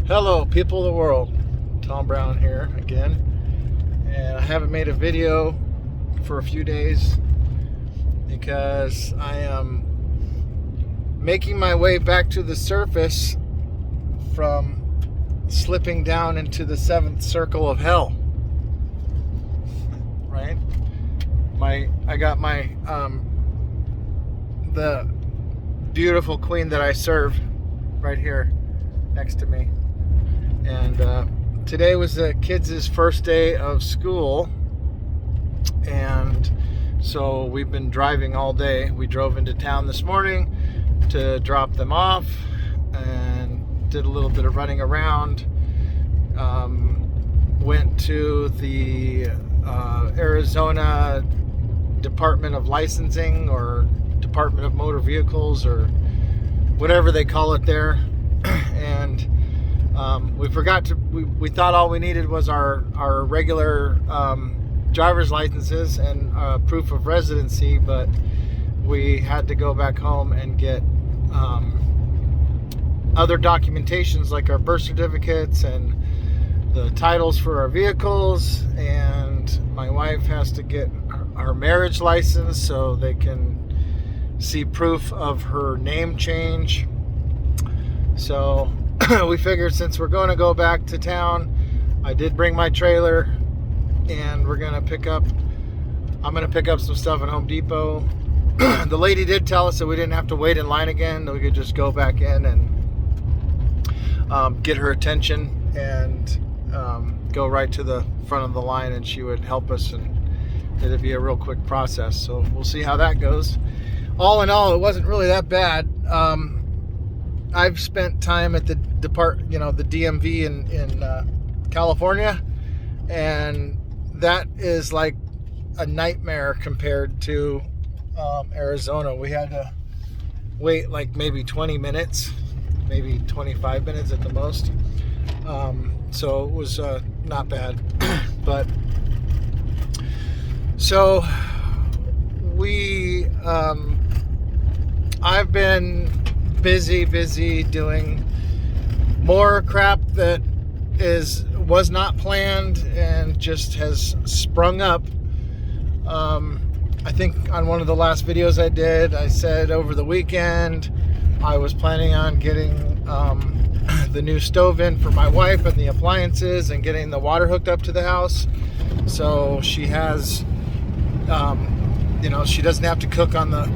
Hello, people of the world. Tom Brown here again, and I haven't made a video for a few days because I am making my way back to the surface from slipping down into the seventh circle of hell. Right? I got my the beautiful queen that I serve right here next to me. And today was the kids' first day of school, and so we've been driving all day. We drove into town this morning to drop them off and did a little bit of running around. Went to the Arizona Department of Licensing or Department of Motor Vehicles or whatever they call it there, and we thought all we needed was our regular driver's licenses and proof of residency, but we had to go back home and get other documentations like our birth certificates and the titles for our vehicles, and my wife has to get her marriage license so they can see proof of her name change. So we figured since we're going to go back to town, I did bring my trailer, and I'm going to pick up some stuff at Home Depot. The lady did tell us that we didn't have to wait in line again, that we could just go back in and get her attention and go right to the front of the line, and she would help us, and it'd be a real quick process. So we'll see how that goes. All in all, it wasn't really that bad. I've spent time at the DMV in California, and that is like a nightmare compared to Arizona. We had to wait like maybe 20 minutes, maybe 25 minutes at the most. So it was not bad. But so I've been busy doing more crap that was not planned and just has sprung up. I think on one of the last videos I did, I said over the weekend I was planning on getting the new stove in for my wife and the appliances and getting the water hooked up to the house, so she has she doesn't have to cook on the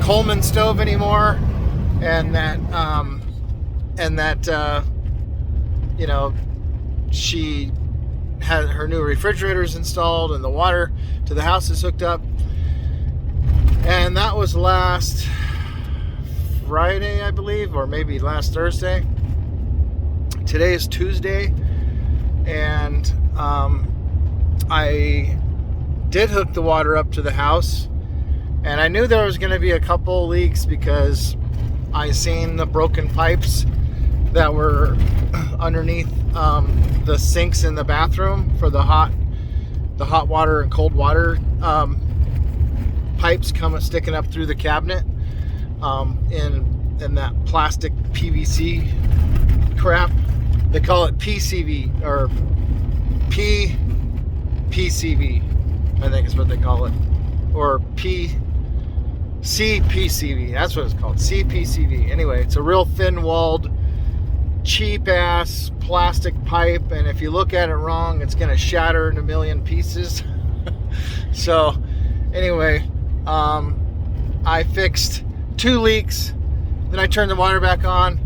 Coleman stove anymore, and that she had her new refrigerators installed and the water to the house is hooked up. And that was last Friday, I believe, or maybe last Thursday. Today is Tuesday, and I did hook the water up to the house, and I knew there was going to be a couple leaks because I seen the broken pipes that were underneath the sinks in the bathroom for the hot water and cold water pipes sticking up through the cabinet in that plastic PVC crap. They call it PCV or PCV, I think is what they call it, or CPCV. That's what it's called, CPCV. Anyway, it's a real thin-walled, cheap-ass plastic pipe, and if you look at it wrong, it's going to shatter in a million pieces. So, anyway, I fixed 2 leaks, then I turned the water back on,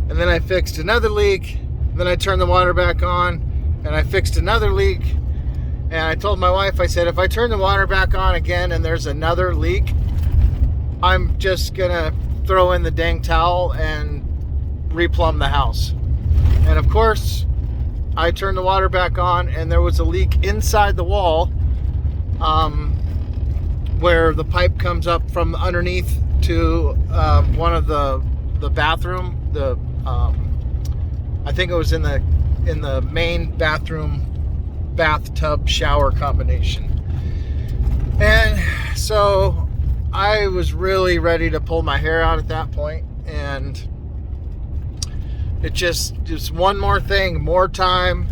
and then I fixed another leak, then I turned the water back on, and I fixed another leak. And I told my wife, I said, if I turn the water back on again and there's another leak, I'm just gonna throw in the dang towel and replumb the house. And of course, I turned the water back on, and there was a leak inside the wall, where the pipe comes up from underneath to one of the bathroom. I think it was in the main bathroom bathtub shower combination. And so I was really ready to pull my hair out at that point, and It just one more thing, more time,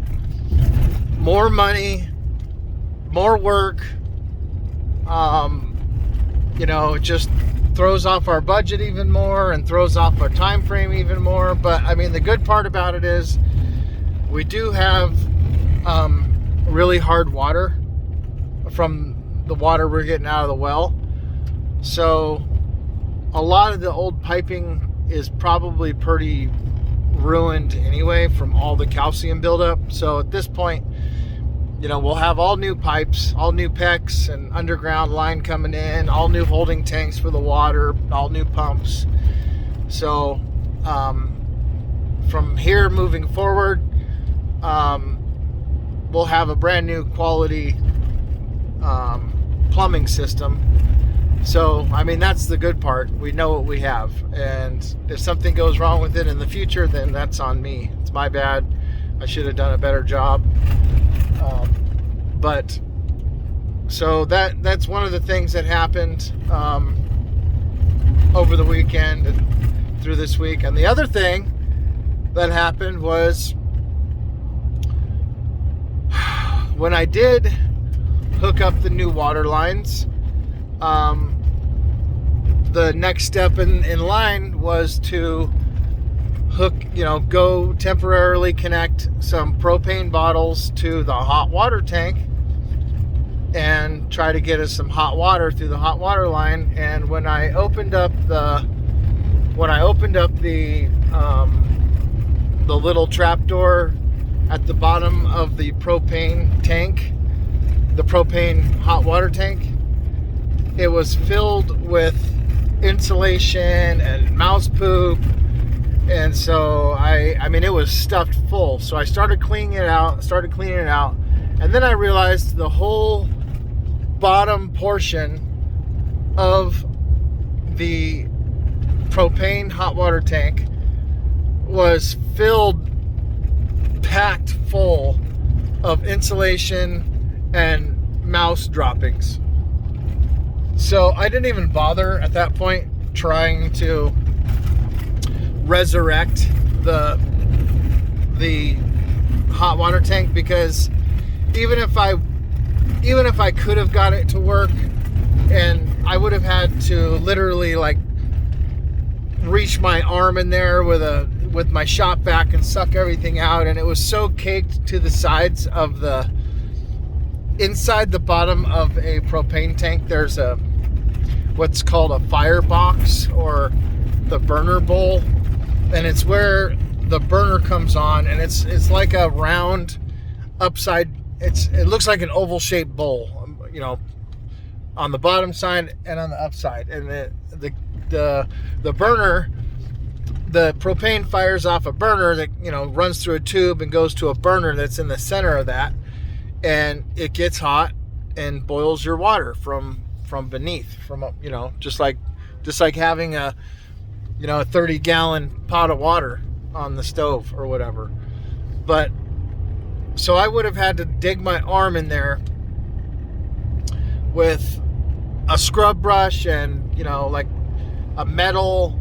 more money, more work. It just throws off our budget even more and throws off our time frame even more. But I mean, the good part about it is we do have really hard water from the water we're getting out of the well. So a lot of the old piping is probably pretty ruined anyway from all the calcium buildup. So at this point, we'll have all new pipes, all new PEX and underground line coming in, all new holding tanks for the water, all new pumps. So from here moving forward, we'll have a brand new quality plumbing system. So, I mean, that's the good part. We know what we have. And if something goes wrong with it in the future, then that's on me. It's my bad. I should have done a better job. But so that's one of the things that happened over the weekend and through this week. And the other thing that happened was when I did hook up the new water lines, the next step in line was to go temporarily connect some propane bottles to the hot water tank and try to get us some hot water through the hot water line. And when I opened up the little trap door at the bottom of the propane tank, the propane hot water tank, it was filled with insulation and mouse poop. And so I mean, it was stuffed full. So I started cleaning it out. And then I realized the whole bottom portion of the propane hot water tank was packed full of insulation and mouse droppings. So I didn't even bother at that point trying to resurrect the hot water tank, because even if I could have got it to work, and I would have had to literally like reach my arm in there with my shop vac and suck everything out, and it was so caked to the sides of the inside the bottom of a propane tank. There's what's called a firebox, or the burner bowl, and it's where the burner comes on, and it's like a round upside. It looks like an oval shaped bowl, on the bottom side and on the upside. And the burner, the propane fires off a burner that runs through a tube and goes to a burner that's in the center of that, and it gets hot and boils your water from beneath, just like having a 30-gallon pot of water on the stove or whatever. But so I would have had to dig my arm in there with a scrub brush and like a metal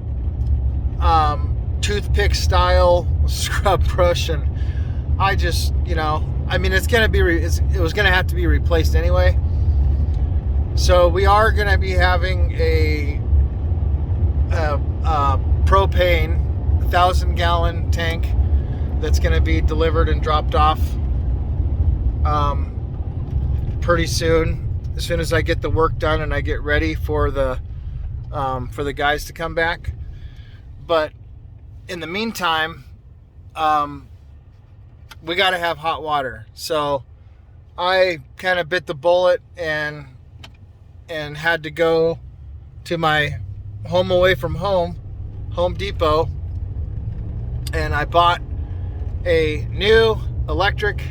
toothpick style scrub brush, and I just I mean, it was gonna have to be replaced anyway. So we are gonna be having a propane 1,000-gallon tank that's gonna be delivered and dropped off pretty soon. As soon as I get the work done and I get ready for the guys to come back. But in the meantime, we got to have hot water. So I kind of bit the bullet and had to go to my home away from home, Home Depot, and I bought a new electric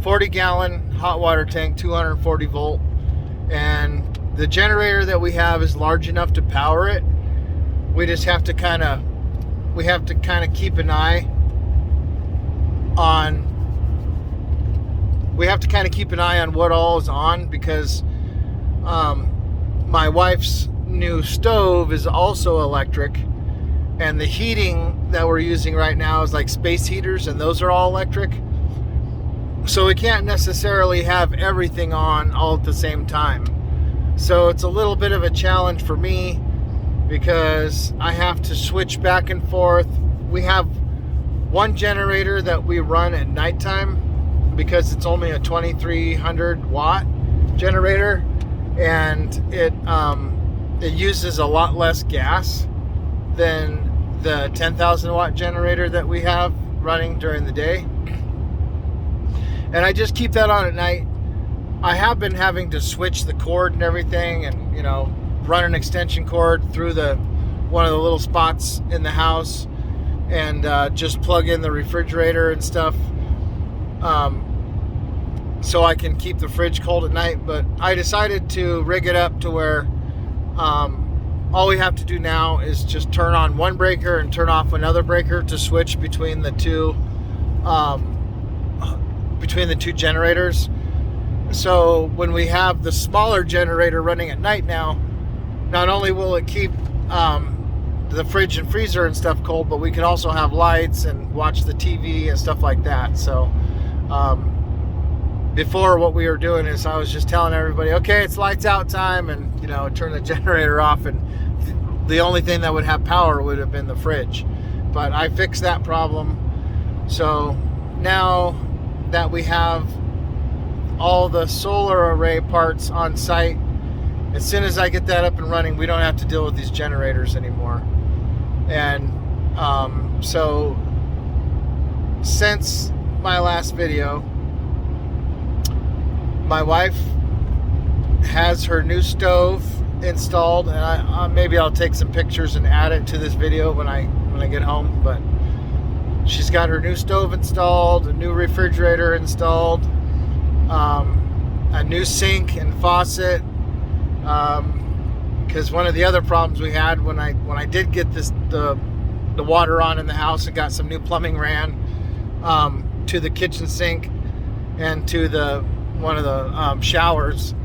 40-gallon hot water tank, 240 volt, and the generator that we have is large enough to power it. We just have to kind of keep an eye on what all is on, because my wife's new stove is also electric, And the heating that we're using right now is like space heaters, and those are all electric. So we can't necessarily have everything on all at the same time. So it's a little bit of a challenge for me because I have to switch back and forth. We have one generator that we run at nighttime because it's only a 2300 watt generator, and it uses a lot less gas than the 10,000 watt generator that we have running during the day. And I just keep that on at night. I have been having to switch the cord and everything, and run an extension cord through one of the little spots in the house, and just plug in the refrigerator and stuff, so I can keep the fridge cold at night. But I decided to rig it up to where all we have to do now is just turn on one breaker and turn off another breaker to switch between the two generators. So when we have the smaller generator running at night now, not only will it keep the fridge and freezer and stuff cold, but we can also have lights and watch the TV and stuff like that. So before, what we were doing is I was just telling everybody, okay, it's lights out time, and turn the generator off, and the only thing that would have power would have been the fridge. But I fixed that problem. So now that we have all the solar array parts on site, as soon as I get that up and running, we don't have to deal with these generators anymore. And so since my last video, my wife has her new stove installed, and maybe I'll take some pictures and add it to this video when I get home. But she's got her new stove installed, a new refrigerator installed, a new sink and faucet, because one of the other problems we had when I did get the water on in the house and got some new plumbing ran to the kitchen sink and to one of the showers,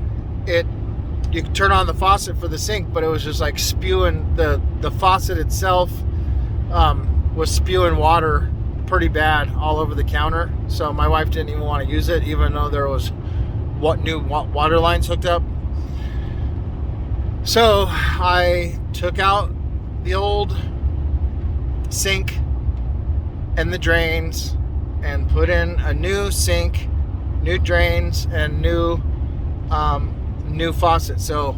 you could turn on the faucet for the sink, but it was just like spewing, the faucet itself was spewing water pretty bad all over the counter. So my wife didn't even want to use it, even though there was new water lines hooked up. So I took out the old sink and the drains and put in a new sink, new drains, and new faucet. So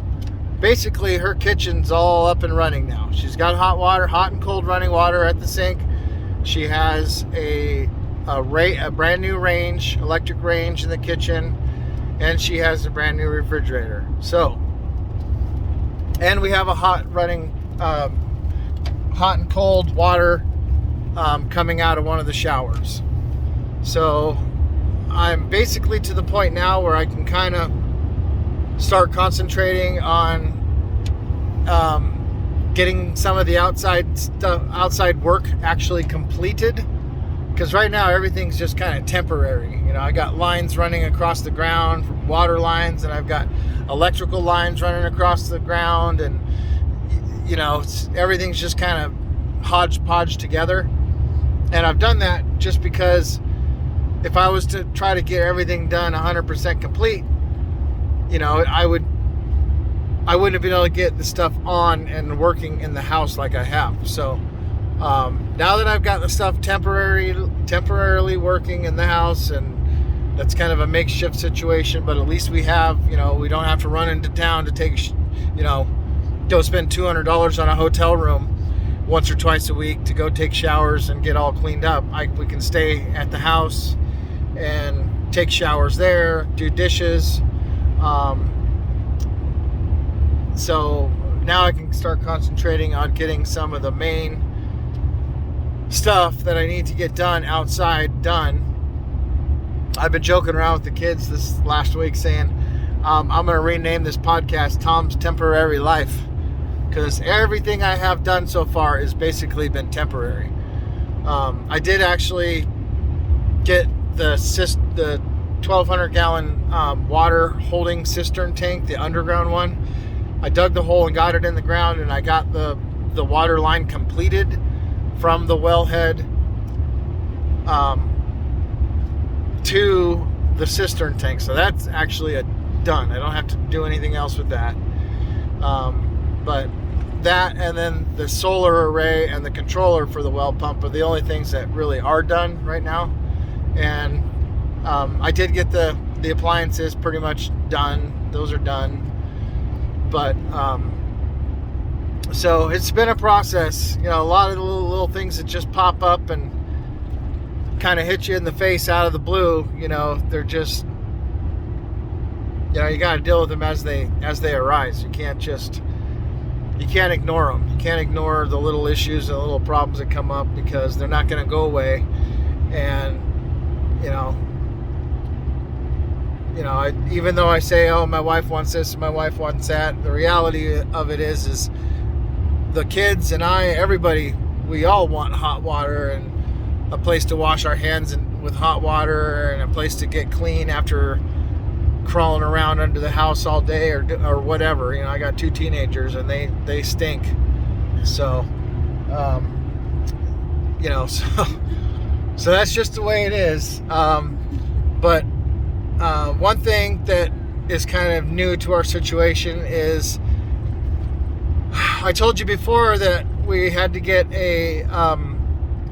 basically her kitchen's all up and running now. She's got hot and cold running water at the sink. She has a brand new electric range in the kitchen, and she has a brand new refrigerator. So, and we have a hot and cold water coming out of one of the showers. So I'm basically to the point now where I can kind of start concentrating on getting some of the outside work actually completed, because right now everything's just kind of temporary. I got lines running across the ground, water lines, and I've got electrical lines running across the ground, and everything's just kind of hodgepodge together. And I've done that just because if I was to try to get everything done 100% complete, I wouldn't have been able to get the stuff on and working in the house like I have. So now that I've got the stuff temporarily working in the house, and that's kind of a makeshift situation, but at least we have, we don't have to run into town to take, go spend $200 on a hotel room once or twice a week to go take showers and get all cleaned up. We can stay at the house and take showers there, do dishes. So now I can start concentrating on getting some of the main stuff that I need to get done outside done. I've been joking around with the kids this last week saying I'm going to rename this podcast Tom's Temporary Life, because everything I have done so far has basically been temporary. I did actually get the 1,200 gallon water holding cistern tank, the underground one. I dug the hole and got it in the ground, and I got the water line completed. from the wellhead to the cistern tank. So that's actually done. I don't have to do anything else with that. But that, and then the solar array and the controller for the well pump are the only things that really are done right now. And I did get the appliances pretty much done. Those are done. But so it's been a process. You know, a lot of the little things that just pop up and kind of hit you in the face out of the blue. You know, they're just, you know, you got to deal with them as they arise. You can't ignore them. You can't ignore the little issues and the little problems that come up, because they're not going to go away. And even though I say, oh, my wife wants this and my wife wants that, the reality of it is the kids and I, everybody, we all want hot water and a place to wash our hands with hot water, and a place to get clean after crawling around under the house all day or whatever. You know, I got 2 teenagers and they stink. So, so that's just the way it is. But one thing that is kind of new to our situation is, I told you before that we had to get a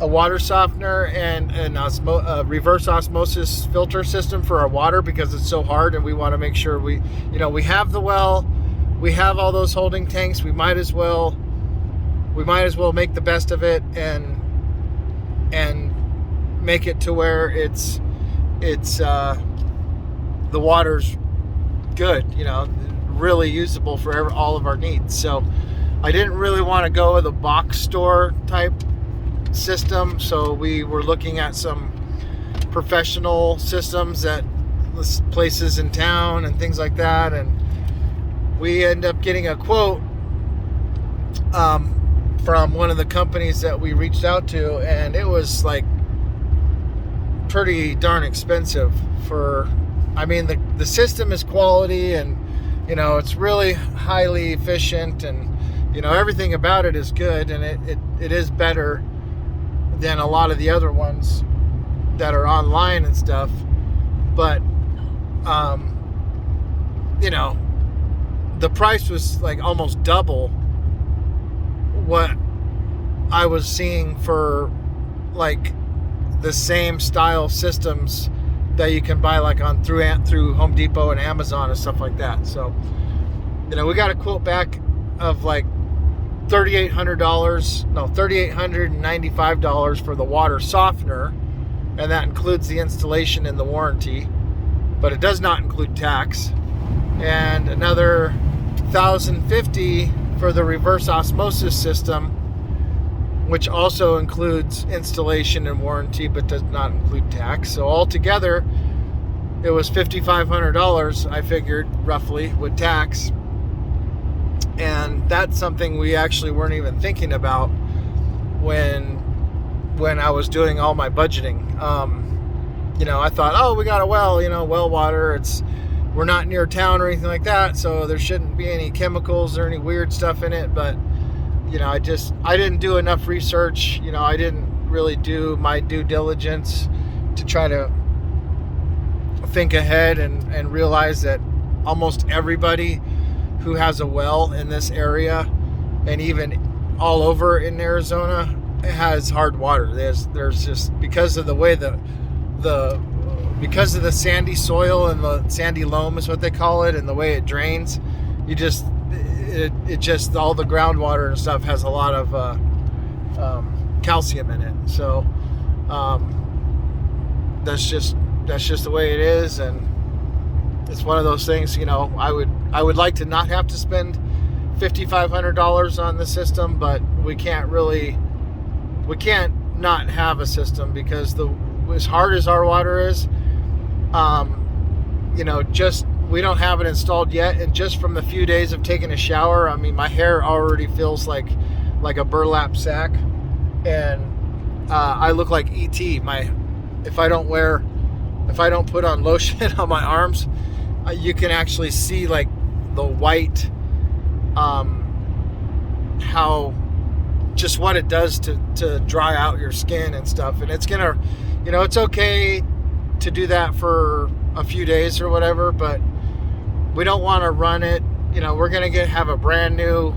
water softener and a reverse osmosis filter system for our water, because it's so hard, and we want to make sure we have the well, we have all those holding tanks. We might as well make the best of it and make it to where it's the water's good, really usable for all of our needs. So I didn't really want to go with a box store type system, so we were looking at some professional systems at places in town and things like that, and we end up getting a quote from one of the companies that we reached out to, and it was like pretty darn expensive the system is quality, and it's really highly efficient, and everything about it is good, and it is better than a lot of the other ones that are online and stuff. But the price was like almost double what I was seeing for like the same style systems that you can buy like through Home Depot and Amazon and stuff like that. So we got a quote back of like $3,895 for the water softener, and that includes the installation and the warranty, but it does not include tax, and another $1,050 for the reverse osmosis system, which also includes installation and warranty but does not include tax. So altogether it was $5,500, I figured, roughly, with tax. And that's something we actually weren't even thinking about when I was doing all my budgeting. I thought, oh, we got a well, well water. We're not near town or anything like that, so there shouldn't be any chemicals or any weird stuff in it. But I didn't do enough research. I didn't really do my due diligence to try to think ahead and realize that almost everybody who has a well in this area, and even all over in Arizona, has hard water. There's just, because of the way because of the sandy soil and the sandy loam is what they call it, and the way it drains, it just all the groundwater and stuff has a lot of calcium in it. So that's just the way it is, and it's one of those things. I would like to not have to spend $5,500 on the system, but we can't not have a system, because as hard as our water is, we don't have it installed yet, and just from the few days of taking a shower, my hair already feels like a burlap sack, and I look like E.T. If I don't put on lotion on my arms, you can actually see like the white, how just what it does to dry out your skin and stuff. And it's gonna, it's okay to do that for a few days or whatever, but we don't want to run it. We're gonna have a brand new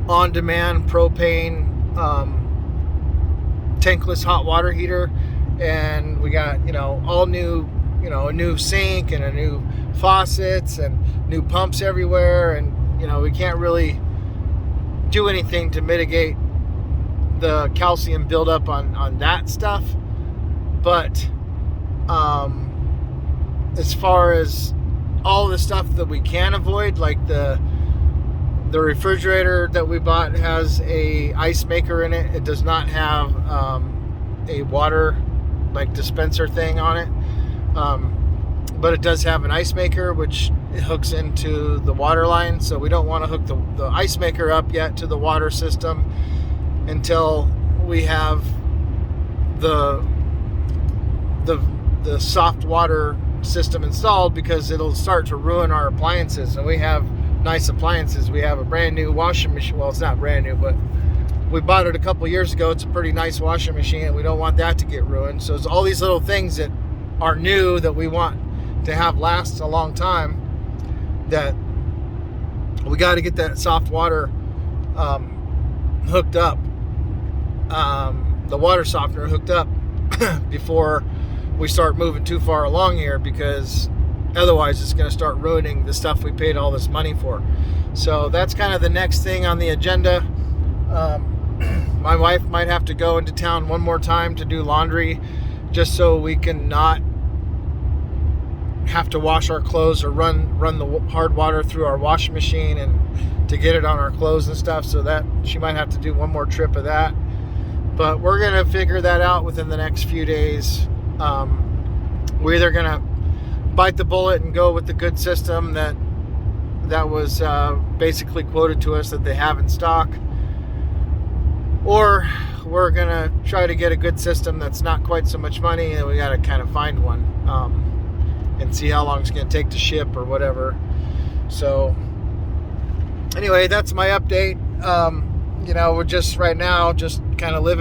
on-demand propane tankless hot water heater, and we got all new, a new sink and a new faucets and new pumps everywhere, and we can't really do anything to mitigate the calcium buildup on that stuff. But as far as all the stuff that we can avoid, like the refrigerator that we bought has a ice maker in it. It does not have a water dispenser thing on it, but it does have an ice maker, which it hooks into the water line. So we don't want to hook the ice maker up yet to the water system until we have the soft water system installed, because it'll start to ruin our appliances. And we have nice appliances. We have a brand new washing machine. Well, it's not brand new, but we bought it a couple years ago. It's a pretty nice washing machine, and we don't want that to get ruined. So it's all these little things that are new that we want to have last a long time, that we got to get that soft water hooked up, the water softener hooked up before we start moving too far along here, because otherwise it's going to start ruining the stuff we paid all this money for. So that's kind of the next thing on the agenda. My wife might have to go into town one more time to do laundry, just so we can not have to wash our clothes or run the hard water through our washing machine and to get it on our clothes and stuff. So that she might have to do one more trip of that. But we're going to figure that out within the next few days. We're either going to bite the bullet and go with the good system that was basically quoted to us that they have in stock, or we're going to try to get a good system that's not quite so much money, and we got to kind of find one and see how long it's going to take to ship or whatever. So anyway, that's my update. We're just right now just kind of living